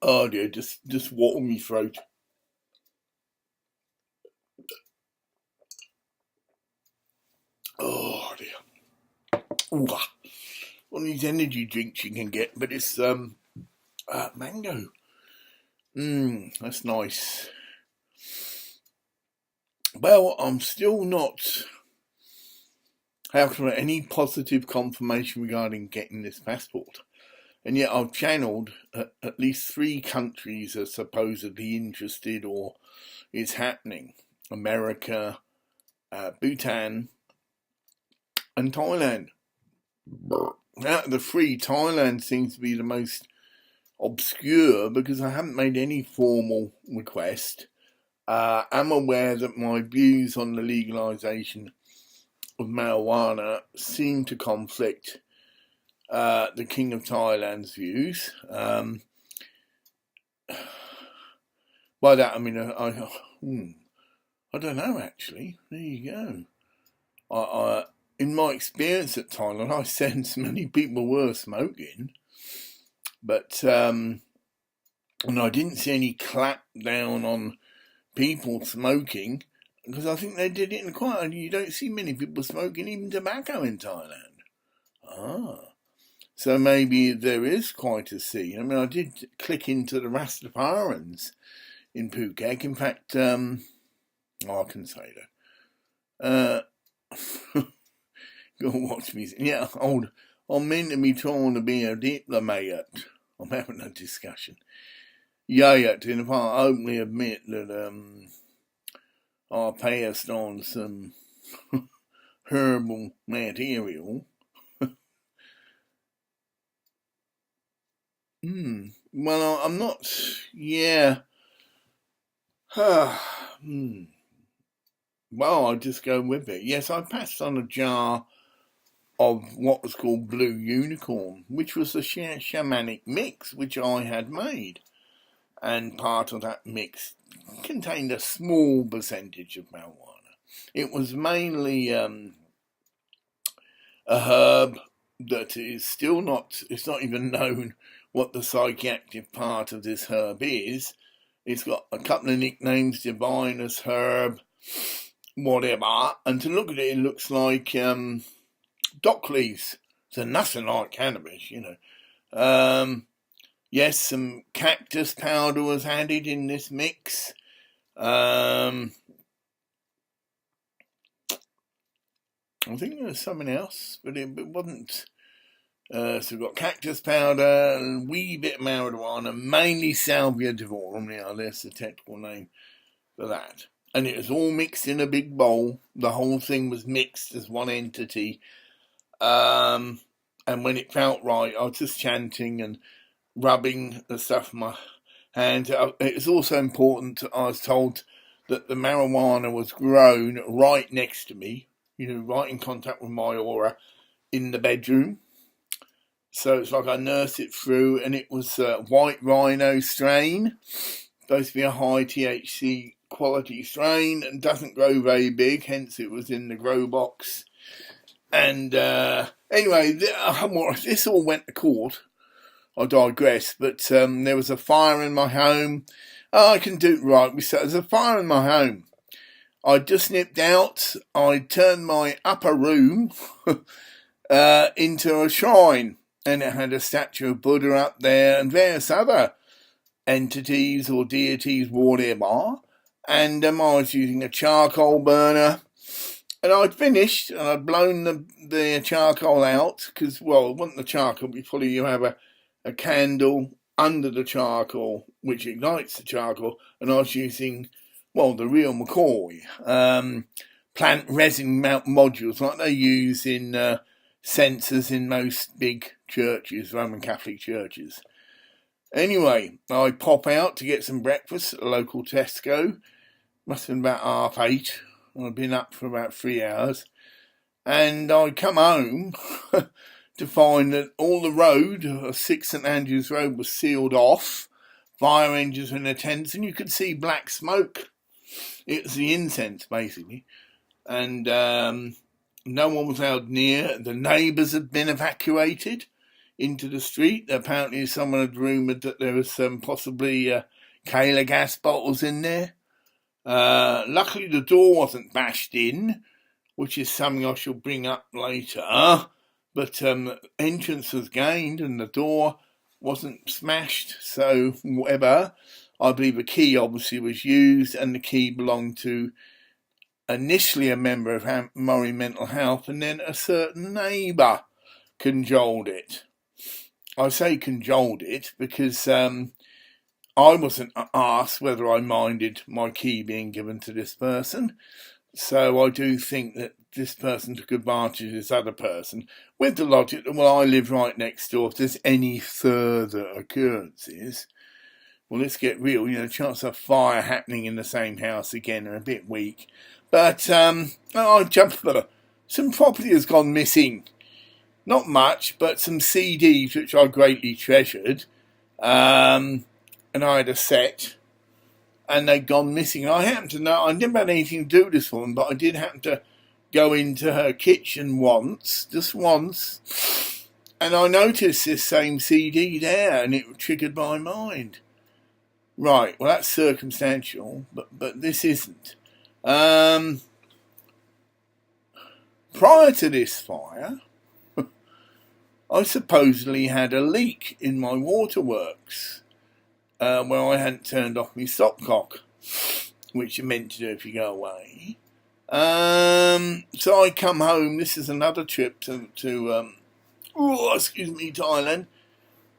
Oh dear, just water me throat. Oh dear. Ooh, one of these energy drinks you can get, but it's mango. That's nice. Well, I'm still not having any positive confirmation regarding getting this passport. And yet I've channeled at least 3 countries are supposedly interested or it's happening. America, Bhutan and Thailand. Out of the 3, Thailand seems to be the most obscure because I haven't made any formal request. I'm aware that my views on the legalisation of marijuana seem to conflict the King of Thailand's views. By that I mean I don't know actually. There you go. In my experience at Thailand, I sense many people were smoking, but and I didn't see any clap down on people smoking because I think they did it in quiet. You don't see many people smoking even tobacco in Thailand. So maybe there is quite a scene. I mean, I did click into the Rastafarians in Phuket. In fact, I can say that. Go and watch me. Yeah, I'm meant to be trying to be a diplomat. I'm having a discussion. Yet, in the I openly admit that I passed on some herbal material. Well, I'm not. Yeah. Well, I'll just go with it. Yes, I passed on a jar of what was called Blue Unicorn, which was a shamanic mix which I had made. And part of that mix contained a small percentage of marijuana. It was mainly a herb that is still not, it's not even known what the psychoactive part of this herb is. It's got a couple of nicknames, Divinus herb, whatever, and to look at it, it looks like dock leaves. So nothing like cannabis, you know. Yes, some cactus powder was added in this mix. I think there was something else, but it wasn't. So we've got cactus powder, a wee bit of marijuana, mainly salvia divorum. Now, there's the technical name for that. And it was all mixed in a big bowl. The whole thing was mixed as one entity. And when it felt right, I was just chanting and rubbing the stuff in my hands. It's also important, I was told, that the marijuana was grown right next to me, you know, right in contact with my aura in the bedroom. So it's like I nursed it through, and it was white rhino strain, supposed to be a high THC quality strain, and doesn't grow very big, hence it was in the grow box. And anyway, this all went to court. I digress, but there was a fire in my home. Oh, I can do it right. There's a fire in my home. I just nipped out. I turned my upper room into a shrine, and it had a statue of Buddha up there and various other entities or deities, whatever. And I was using a charcoal burner. And I'd finished, and I'd blown the charcoal out, because, well, it wasn't the charcoal, before you have a candle under the charcoal, which ignites the charcoal, and I was using, well, the real McCoy, plant resin mount modules, like they use in sensors in most big churches, Roman Catholic churches. Anyway, I pop out to get some breakfast at a local Tesco. Must have been about 8:30. I'd been up for about 3 hours. And I come home to find that all the road, 6 St Andrews Road, was sealed off. Fire engines were in the tents, and you could see black smoke. It was the incense, basically. And no one was allowed near. The neighbours had been evacuated. into the street. Apparently someone had rumoured that there was possibly Kayla gas bottles in there. Luckily the door wasn't bashed in, which is something I shall bring up later. But entrance was gained and the door wasn't smashed, so whatever. I believe a key obviously was used, and the key belonged to initially a member of Murray Mental Health, and then a certain neighbour cajoled it. I say cajoled it because I wasn't asked whether I minded my key being given to this person. So I do think that this person took advantage of this other person with the logic that, well, I live right next door. If there's any further occurrences, well, let's get real. You know, the chance of fire happening in the same house again are a bit weak. But I jumped for some property has gone missing. Not much, but some CDs which I greatly treasured. And I had a set. And they'd gone missing. I happened to know, I never had anything to do with this woman, but I did happen to go into her kitchen once, just once, and I noticed this same CD there, and it triggered my mind. Right, well that's circumstantial, but this isn't. Prior to this fire, I supposedly had a leak in my waterworks. Where I hadn't turned off my stopcock, which you meant to do if you go away. So I come home. This is another trip to Thailand,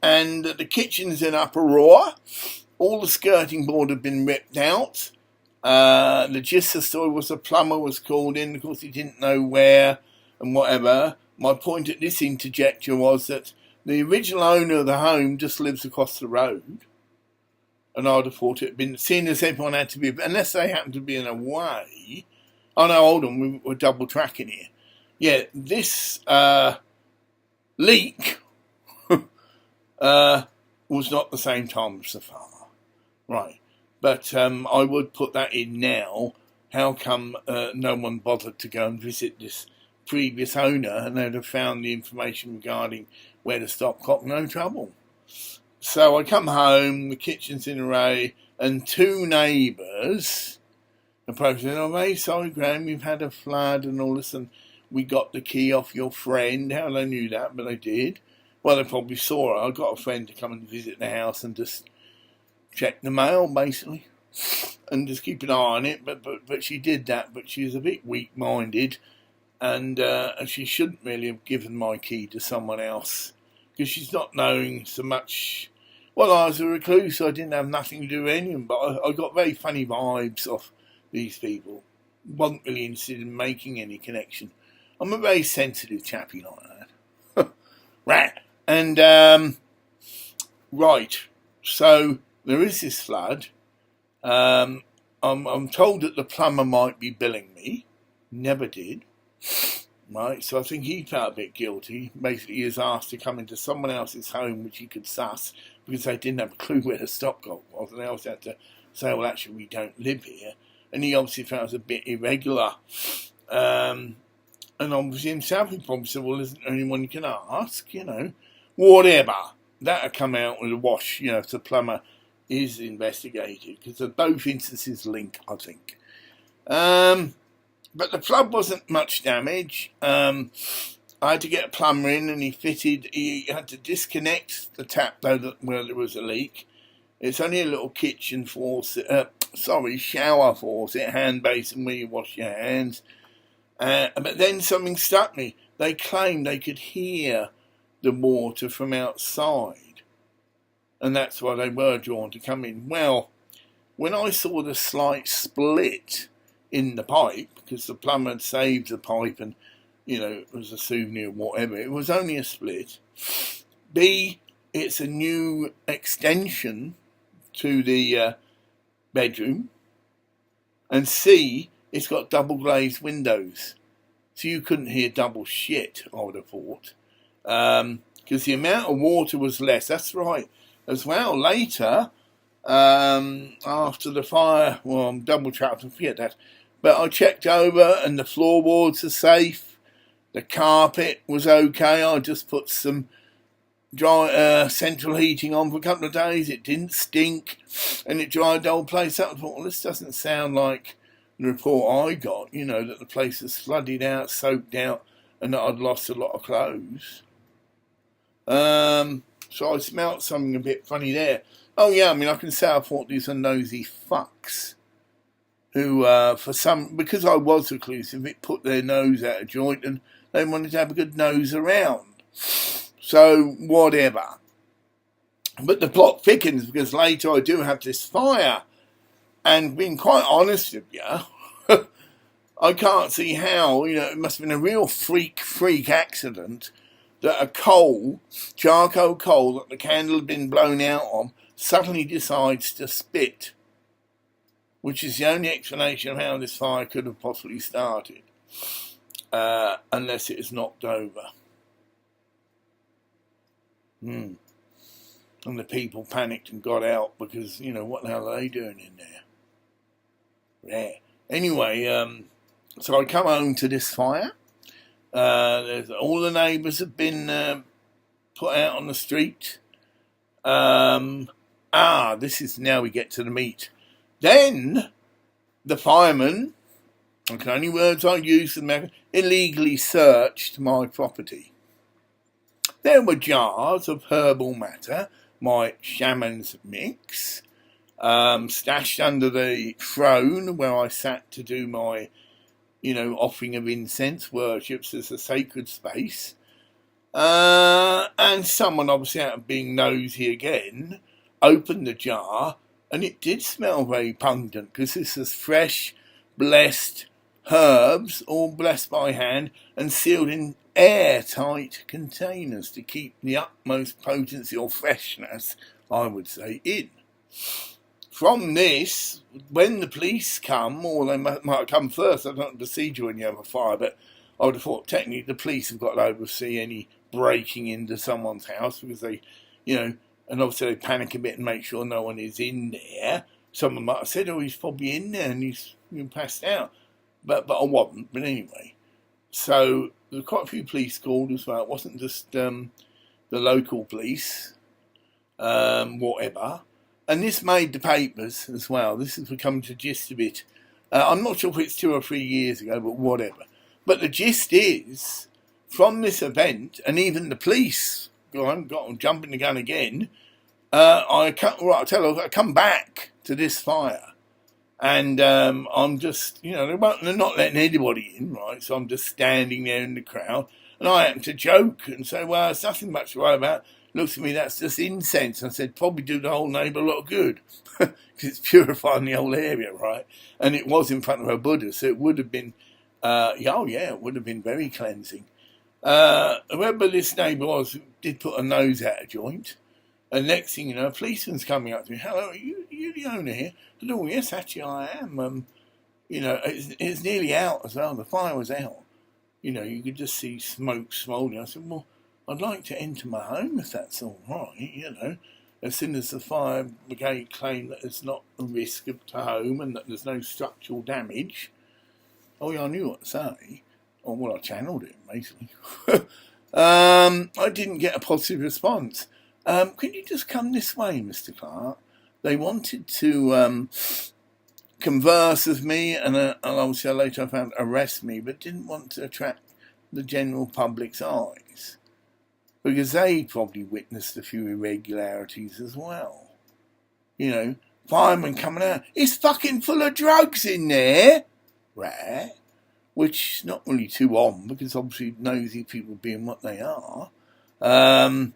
and the kitchen's in uproar. All the skirting board had been ripped out. The gist of the story was the plumber was called in. Of course, he didn't know where and whatever. My point at this interjecture was that the original owner of the home just lives across the road. And I'd have thought it had been, seeing as everyone had to be, unless they happened to be in a way. Oh no, hold on, we're double tracking here. Yeah, this leak was not the same time as the fire. Right. But I would put that in now. How come no one bothered to go and visit this previous owner, and they'd have found the information regarding where to stop cop, no trouble. So I come home, the kitchen's in array, and two neighbours approached me. Oh, very sorry, Graham, we've had a flood and all this, and we got the key off your friend. How they knew that, but they did. Well, they probably saw her. I got a friend to come and visit the house and just check the mail, basically, and just keep an eye on it. But she did that, but she was a bit weak-minded, and she shouldn't really have given my key to someone else, because she's not knowing so much. Well, I was a recluse, so I didn't have nothing to do with anyone, but I got very funny vibes off these people. Wasn't really interested in making any connection. I'm a very sensitive chappie like that. Right. And, right. So, there is this flood. I'm told that the plumber might be billing me. Never did. Right, so I think he felt a bit guilty. Basically, he was asked to come into someone else's home, which he could suss, because they didn't have a clue where the stopcock was, and they also had to say, well, actually, we don't live here. And he obviously felt it was a bit irregular. And obviously himself, he probably said, well, isn't there anyone you can ask, you know? Whatever. That'll come out with a wash, you know, if the plumber is investigated, because both instances link, I think. But the flood wasn't much damage. I had to get a plumber in, and he had to disconnect the tap, though, where there was a leak. It's only a little kitchen faucet, shower faucet, hand basin where you wash your hands. But then something struck me. They claimed they could hear the water from outside, and that's why they were drawn to come in. Well, when I saw the slight split in the pipe, because the plumber had saved the pipe and, you know, it was a souvenir or whatever, it was only a split. B, it's a new extension to the bedroom. And C, it's got double glazed windows. So you couldn't hear double shit, I would have thought. Because the amount of water was less. That's right. As well, later, after the fire, well, I'm double trapped, I forget that. But I checked over and the floorboards are safe. The carpet was okay. I just put some dry central heating on for a couple of days. It didn't stink, and it dried the whole place up. I thought, well, this doesn't sound like the report I got, you know, that the place was flooded out, soaked out, and that I'd lost a lot of clothes. So I smelt something a bit funny there. Oh yeah, I mean, I can say I thought these are nosy fucks who, because I was reclusive, it put their nose out of joint and they wanted to have a good nose around. So, whatever. But the plot thickens because later I do have this fire. And being quite honest with you, I can't see how, you know, it must have been a real freak accident that a charcoal coal that the candle had been blown out on, suddenly decides to spit. Which is the only explanation of how this fire could have possibly started. Unless it is knocked over. And the people panicked and got out because, you know, what the hell are they doing in there? Yeah. Anyway, so I come home to this fire. All the neighbours have been put out on the street. This is now we get to the meat. Then the fireman, the only words I use, illegally searched my property. There were jars of herbal matter, my shaman's mix, stashed under the throne where I sat to do my, you know, offering of incense worships as a sacred space. And someone, obviously out of being nosy again, opened the jar, and it did smell very pungent because this is fresh, blessed herbs, all blessed by hand and sealed in airtight containers to keep the utmost potency or freshness, I would say, in. From this, when the police come, or they might come first, I don't know the procedure when you have a fire, but I would have thought technically the police have got to oversee any breaking into someone's house because they, you know, and obviously they panic a bit and make sure no one is in there. Someone might have said, oh, he's probably in there and he's passed out. But I wasn't. But anyway, so there were quite a few police called as well. It wasn't just the local police, whatever. And this made the papers as well. This has become the gist of it. I'm not sure if it's 2 or 3 years ago, but whatever. But the gist is, from this event, and even the police, I got them jumping the gun again, I come back to this fire. And I'm just, you know, they're not letting anybody in, right? So I'm just standing there in the crowd. And I happen to joke and say, well, there's nothing much to worry about. Looks at me, that's just incense. I said, probably do the whole neighbour a lot of good. Because it's purifying the whole area, right? And it was in front of a Buddha, so it would have been, it would have been very cleansing. Whoever this neighbour was did put a nose out of joint. And next thing you know, a policeman's coming up to me. Hello, are you the owner here? I said, oh, yes, actually I am. You know, it's nearly out as well. The fire was out. You know, you could just see smoke smouldering. I said, well, I'd like to enter my home if that's all right, you know. As soon as the fire brigade claimed that it's not a risk to home and that there's no structural damage. Oh, yeah, I knew what to say. Or, well, I channeled it, basically. I didn't get a positive response. Could you just come this way, Mr. Clark? They wanted to converse with me, and obviously later I found arrest me, but didn't want to attract the general public's eyes. Because they probably witnessed a few irregularities as well. You know, firemen coming out, it's fucking full of drugs in there! Right? Which is not really too on, because obviously nosy people being what they are. And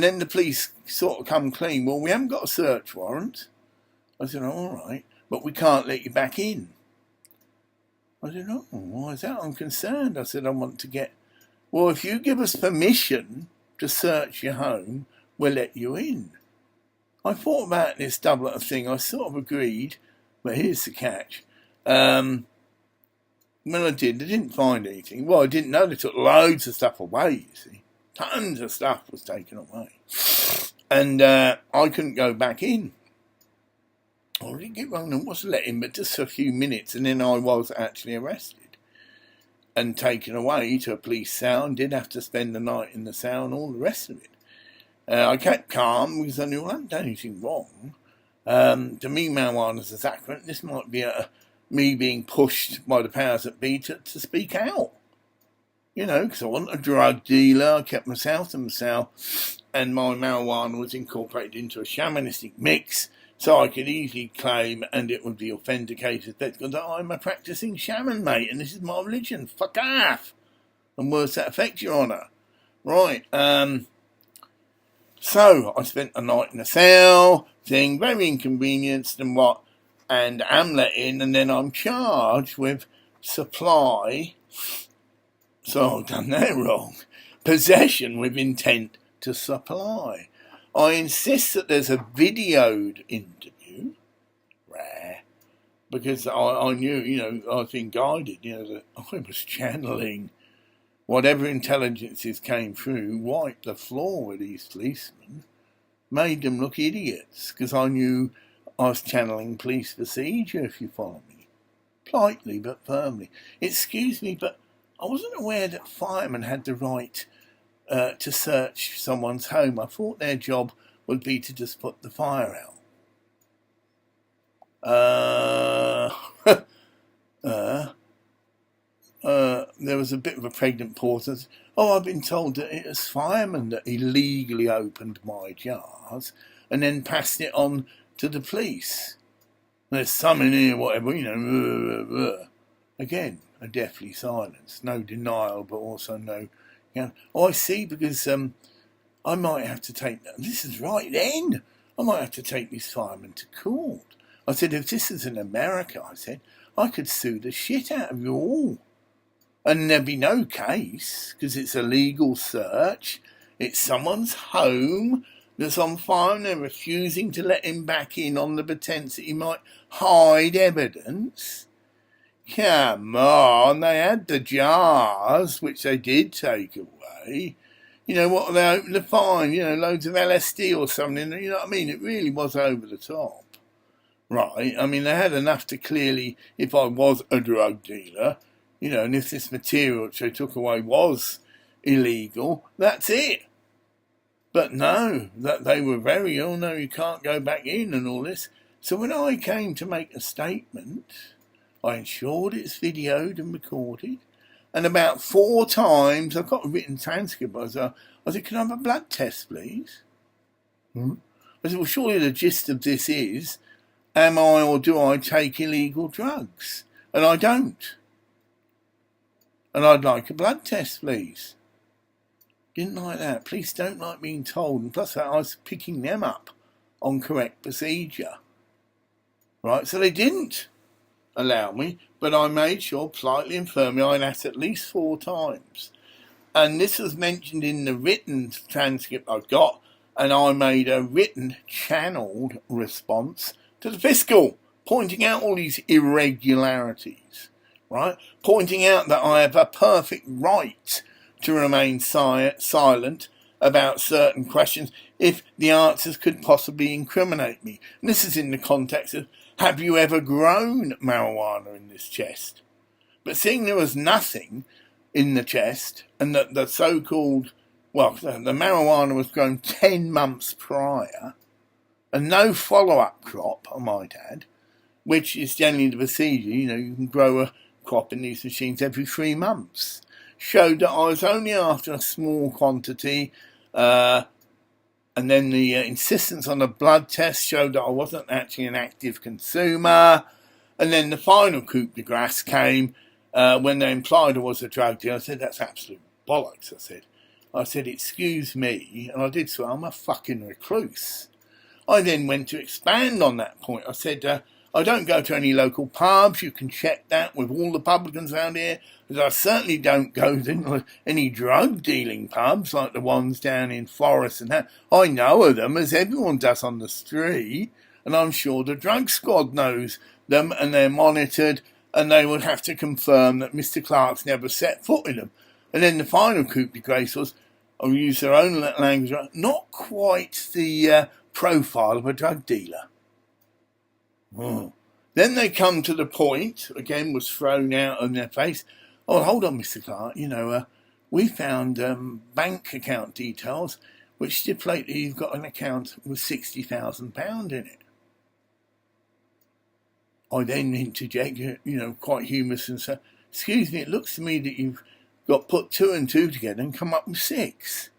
then the police sort of come clean. Well, we haven't got a search warrant. I said, all right, but we can't let you back in. I said, oh, why is that? I'm concerned. I said, I want to get... Well, if you give us permission to search your home, we'll let you in. I thought about this double thing. I sort of agreed, but here's the catch. When I didn't find anything. Well, I didn't know they took loads of stuff away, you see. Tons of stuff was taken away. And I couldn't go back in. I didn't get wrong and was let in, but just for a few minutes, and then I was actually arrested and taken away to a police cell and did have to spend the night in the cell and all the rest of it. I kept calm because I knew I hadn't done anything wrong. To me, marijuana's a sacrament. This might be me being pushed by the powers that be to speak out. Because I wasn't a drug dealer. I kept myself to myself, and my marijuana was incorporated into a shamanistic mix, so I could easily claim, and it would be authenticated, that I'm a practicing shaman, mate, and this is my religion. Fuck off! And words to that effect, Your Honour. Right, so I spent a night in a cell, thing, very inconvenienced and am let in, and then I'm charged with supply. So I've done that wrong. Possession with intent to supply. I insist that there's a videoed interview. Rare. Because I knew, I've been guided, that I was channeling whatever intelligences came through, wiped the floor with these policemen, made them look idiots, because I knew I was channeling police procedure, if you follow me. Politely but firmly. Excuse me, but I wasn't aware that firemen had the right to search someone's home. I thought their job would be to just put the fire out. There was a bit of a pregnant pause. I've been told that it was firemen that illegally opened my jars and then passed it on to the police. There's some in here, whatever, Again, a deathly silence. No denial, but also no... I see, because I might have to take... This is right then. I might have to take these firemen to court. I said, if this is in America, I could sue the shit out of you all. And there'd be no case, because it's a legal search. It's someone's home that's on fire, and they're refusing to let him back in on the pretense that he might hide evidence. Come on, they had the jars, which they did take away. What they opened to find? Loads of LSD or something. You know what I mean? It really was over the top. Right? I mean, they had enough to clearly, if I was a drug dealer, and if this material which they took away was illegal, that's it. But no, that they were very, no, you can't go back in and all this. So when I came to make a statement, I ensured it's videoed and recorded. And about 4 times, I've got a written transcript. I said, can I have a blood test, please? I said, well, surely the gist of this is, am I or do I take illegal drugs? And I don't. And I'd like a blood test, please. Didn't like that. Police don't like being told. And plus that, I was picking them up on correct procedure. Right, so they didn't allow me, but I made sure politely and firmly I'd asked at least 4 times. And this was mentioned in the written transcript I've got, and I made a written, channeled response to the fiscal, pointing out all these irregularities. Right? Pointing out that I have a perfect right to remain silent about certain questions if the answers could possibly incriminate me. And this is in the context of, have you ever grown marijuana in this chest? But seeing there was nothing in the chest, and that the so-called, the marijuana was grown 10 months prior, and no follow-up crop, I might add, which is generally the procedure, you can grow a crop in these machines every 3 months, showed that I was only after a small quantity, and then the insistence on a blood test showed that I wasn't actually an active consumer, and then the final coup de grace came when they implied I was a drug dealer. I said, that's absolute bollocks, I said, excuse me, and I did swear, I'm a fucking recluse. I then went to expand on that point. I said, I don't go to any local pubs. You can check that with all the publicans around here. But I certainly don't go to any drug-dealing pubs like the ones down in Forest and that. I know of them, as everyone does on the street. And I'm sure the drug squad knows them, and they're monitored, and they would have to confirm that Mr. Clark's never set foot in them. And then the final coup de grace was, I'll use their own language, not quite the profile of a drug dealer. Then they come to the point, again was thrown out on their face, hold on, Mr. Clark, we found bank account details which stipulate that you've got an account with £60,000 in it. I then interject, quite humorous, and say, excuse me, it looks to me that you've got put 2 and 2 together and come up with 6.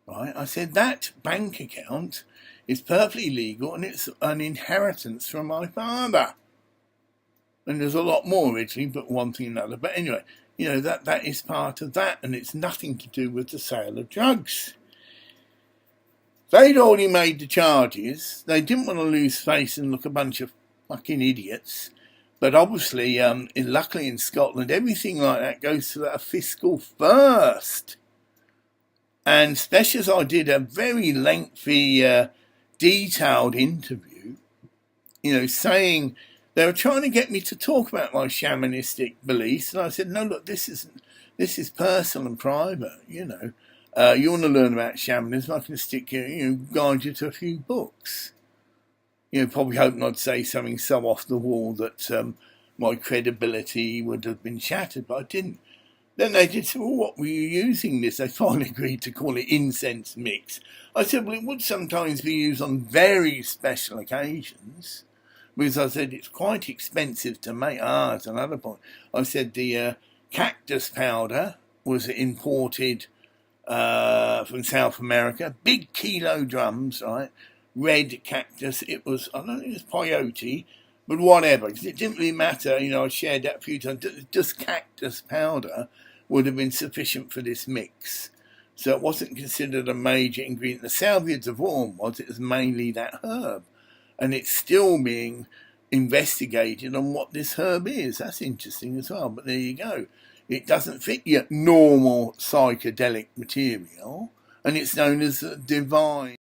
Right? I said, that bank account is perfectly legal and it's an inheritance from my father. And there's a lot more originally, but one thing and another. But anyway, that is part of that, and it's nothing to do with the sale of drugs. They'd already made the charges. They didn't want to lose face and look a bunch of fucking idiots. But obviously, luckily in Scotland, everything like that goes through a fiscal first. And especially as I did a very lengthy, detailed interview, saying they were trying to get me to talk about my shamanistic beliefs. And I said, no, look, this is personal and private, You want to learn about shamanism, I can guide you to a few books. Probably hoping I'd say something so off the wall that my credibility would have been shattered, but I didn't. Then they did say, well, what were you using this? They finally agreed to call it incense mix. I said, well, it would sometimes be used on very special occasions, because I said it's quite expensive to make. It's another point. I said the cactus powder was imported from South America, big kilo drums, right? Red cactus. It was, I don't think it was peyote, but whatever. Because it didn't really matter. I shared that a few times. Just cactus powder would have been sufficient for this mix. So it wasn't considered a major ingredient. The salvia divinorum it was mainly that herb. And it's still being investigated on what this herb is. That's interesting as well. But there you go. It doesn't fit your normal psychedelic material. And it's known as divine.